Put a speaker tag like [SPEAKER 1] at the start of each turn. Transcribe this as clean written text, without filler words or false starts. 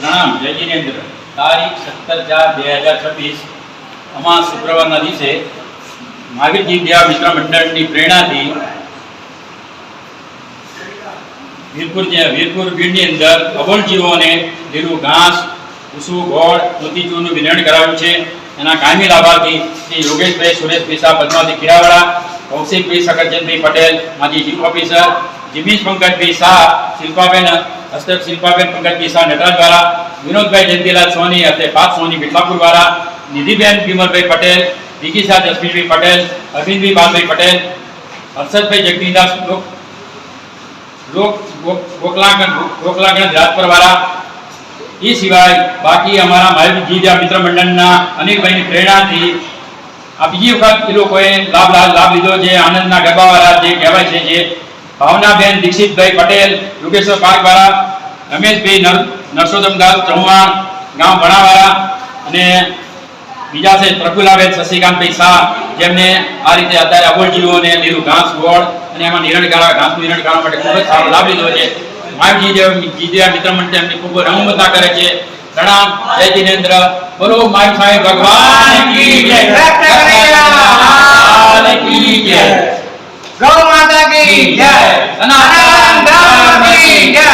[SPEAKER 1] પ્રણામ જય જિનેન્દ્ર. તારીખ 17/4/2026 અમા શુક્રવારના દિવસે મહાવીરજી દેવા મિત્ર મંડળની પ્રેરણાથી વીરપુર ગીરની અંદર અબોલજીવોને લીલું ઘાસ, ભૂસું, ગોળ, મોતીચૂરનું વિતરણ કરાવ્યું છે. એના કાયમી લાભાર્થી શ્રી યોગેશભાઈ સુરેશભાઈ શાહ પદ્માવતી ખીરાવાળા, કૌશિકભાઈ શકરચંદભાઈ પટેલ માજી ચીફ ઓફિસર, જીમીશ પંકજભાઈ શાહ, શિલ્પાબેન હસ્તક શિલ્પાબેન પંકજભાઈ શાહ નટરાજવાળા, વિનોદભાઈ જયંતિલાલ સોની હસ્તે 5 સોની બિટલાપુરવાળા, નિધિબેન વિમલભાઈ પટેલ, વિકી શાહ જસમીનભાઈ પટેલ, અરવિંદભાઈ બાલભાઈ પટેલ, હર્ષદભાઈ જગદીદાસ ગોકલાગણ રાજપરવાળા, એ સિવાય બાકી અમારા મહાવીરજી દેવા મિત્ર મંડળના અનેક ભાઈની પ્રેરણાથી આ બીજી વખત એ લોકોએ લાભ લીધો છે. આનંદના ગરબાવાળા જે કહેવાય છે, જે ભાવનાબેન દીક્ષિતભાઈ પટેલ, યોગેશ્વર પાર્કવાળા, રમેશભાઈ નરસોત્તમદાસ ચૌહાણ ગામ ભણાવાળા, અને બીજા છે પ્રફુલ્લાબેન શશિકાંતભાઈ શાહ, જેમને આ રીતે અત્યારે અબોલજીવોને લીલું ઘાસ, ગોળ અને એમાં ઘાસનું નિરણ કરવા માટે ખૂબ જ સારો લાભ લીધો છે. મહાવીરજી દેવા મિત્ર મંડળ એમની ખૂબ રમૂમતા કરે છે. પ્રણામ જય જિનેન્દ્ર. બોલો મહાવીર સાહેબ ભગવાન કી જય,
[SPEAKER 2] ગૌ માતા કી જય, સનાતન ધર્મ કી જય.